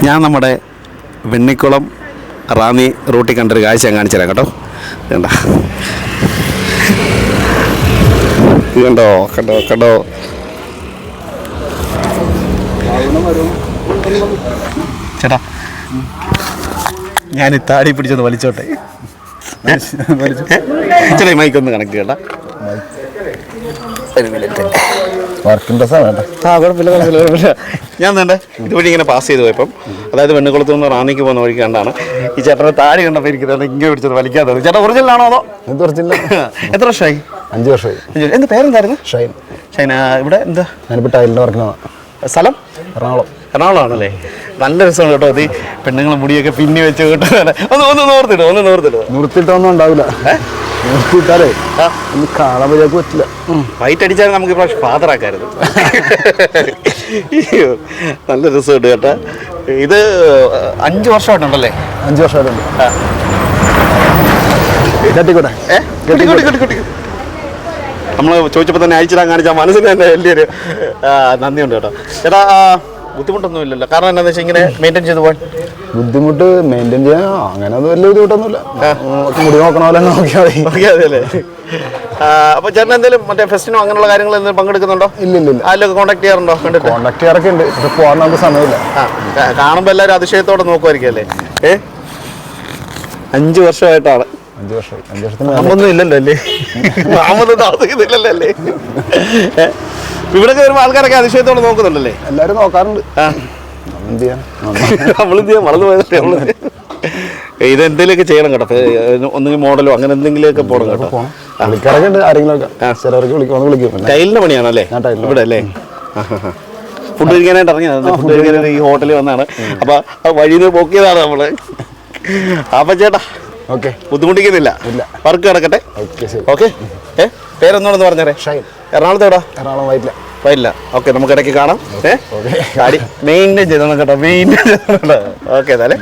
ഞാൻ നമ്മുടെ വെണ്ണിക്കുളം റാന്നി റൂട്ടിൽ കണ്ടൊരു കാഴ്ച ഞാൻ കാണിച്ചു തരാം കേട്ടോ. കണ്ടോ കണ്ടോ കണ്ടോ കണ്ടോ ചേട്ടാ, ഞാൻ താടി പിടിച്ചൊന്ന് വലിച്ചോട്ടെ. ചേട്ടാ മൈക്കൊന്ന് കണക്ക് കേട്ടാ. ഒരു മിനിറ്റ്. കുഴപ്പമില്ല. ഞാൻ തന്നെ ഇതുവഴി ഇങ്ങനെ പാസ് ചെയ്ത് പോയപ്പം, അതായത് വെണ്ണിക്കുളത്ത് നിന്ന് റാന്നിക്ക് പോകുന്ന വഴിക്ക് കണ്ടാണ് ഈ ചേട്ടൻ്റെ താടി കണ്ടപ്പോൾ ഇരിക്കുന്നത് ഇങ്ങനെ പിടിച്ചത് വലിക്കാത്തത്. ചേട്ടാ ഒറിജിനലാണോ അതോ? എത്ര വർഷമായി? 5 വർഷമായി. എന്ത് പേരെന്തായിരുന്നു? ഷൈൻ. ഷൈൻ. ഇവിടെ എന്താ? ഞാനിപ്പോൾ ടൈലിൻ്റെ വർക്കിനാണ്. സ്ഥലം? എറണാകുളം. എറണാകുളമാണല്ലേ? നല്ല രസമാണ് കേട്ടോ. അത് പെണ്ണുങ്ങളെ മുടിയൊക്കെ പിന്നി വെച്ച് കേട്ടോ. ഒന്ന് നോർത്തിടും. നിർത്തിയിട്ടൊന്നും ഉണ്ടാവില്ല. നിർത്തിയിട്ടാലേ ഒന്ന് കാണാൻ വഴിയാക്ക് പറ്റില്ല. വൈറ്റ് അടിച്ചാൽ നമുക്ക് ഇപ്രാവശ്യം ഫാദറാക്കായിരുന്നു. നല്ല രസമുണ്ട് കേട്ടോ. ഇത് 5 വർഷമായിട്ടുണ്ടല്ലേ? 5 വർഷമായിട്ടുണ്ട്. നമ്മൾ ചോദിച്ചപ്പോൾ തന്നെ അയച്ചിടാൻ കാണിച്ചാൽ മനസ്സിന് തന്നെ വലിയൊരു നന്ദിയുണ്ട് കേട്ടോ. ചേട്ടാ ബുദ്ധിമുട്ടൊന്നും ഇല്ലല്ലോ? കാരണം എന്താണെന്ന് വെച്ചാൽ ഇങ്ങനെ മെയിൻറ്റെയിൻ ചെയ്ത് പോകാൻ ബുദ്ധിമുട്ട് മെയിൻറ്റെയിൻ ചെയ്യാൻ അങ്ങനെ ഒന്നും വലിയ ബുദ്ധിമുട്ടൊന്നുമില്ല. മുടി നോക്കണ പോലെ നോക്കിയാൽ മതി അല്ലേ? അപ്പോൾ ചേട്ടൻ എന്തെങ്കിലും മറ്റേ ഫെസ്റ്റിനോ അങ്ങനെയുള്ള കാര്യങ്ങൾ എന്തെങ്കിലും പങ്കെടുക്കുന്നുണ്ടോ? ഇല്ല. അതിലൊക്കെ കോൺടാക്ട് ചെയ്യാറുണ്ടോ? കോൺടാക്ട് ചെയ്യാറൊക്കെ ഉണ്ട്, പക്ഷെ പോകാൻ നമുക്ക് സമയമില്ല. കാണുമ്പോൾ എല്ലാവരും അതിശയത്തോടെ നോക്കുമായിരിക്കും അല്ലേ? 5 വർഷമായിട്ടാണ്. 5 വർഷമായി. 5 വർഷത്തിന് അമ്മൊന്നും ഇല്ലല്ലോ അല്ലേ? അമ്മൊന്നും താമസിക്കുന്നില്ലല്ലോ അല്ലേ? ഇവിടെയൊക്കെ വരുമ്പോൾ ആൾക്കാരൊക്കെ അതിശയത്തോടെ നോക്കുന്നുണ്ടല്ലേ? എല്ലാവരും നോക്കാറുണ്ട്. നമ്മളെന്ത് ചെയ്യാൻ മറന്നു പോയതല്ലേ നമ്മള്. ഇതെന്തെങ്കിലുമൊക്കെ ചെയ്യണം കേട്ടോ. ഒന്നുകിൽ മോഡലോ അങ്ങനെ എന്തെങ്കിലുമൊക്കെ പോകണം കേട്ടോ. വിളിക്കാറൊക്കെ ഉണ്ട് ആരെങ്കിലും. ചിലർക്ക് വിളിക്കും. ടൈലിന്റെ പണിയാണല്ലേ ഇവിടെ അല്ലേ? ഫുഡ് കഴിക്കാനായിട്ട് ഇറങ്ങിയത്. ഫുഡ് കഴിക്കാനായിട്ട് ഈ ഹോട്ടലിൽ വന്നാണ്. അപ്പൊ വഴിയിൽ നിന്ന് പോക്കിയതാണ് നമ്മള്. അപ്പൊ ചേട്ടാ ഓക്കെ, ബുദ്ധിമുട്ടിക്കുന്നില്ല. വർക്ക് കിടക്കട്ടെ. ഓക്കെ. പേരൊന്നോടൊന്ന് പറഞ്ഞേരെ. ഷൈൻ. എറണാകുളത്ത് എവിടാ? എറണാകുളം വൈറ്റില. വൈറ്റില. ഓക്കെ, നമുക്ക് ഇടയ്ക്ക് കാണാം. ഗാഡി മെയിൻറ്റെയിൻ ചെയ്തോണം കേട്ടോ. മെയിൻറ്റെയിൻ ചെയ്തോണം. ഓക്കെ എന്നാലേ.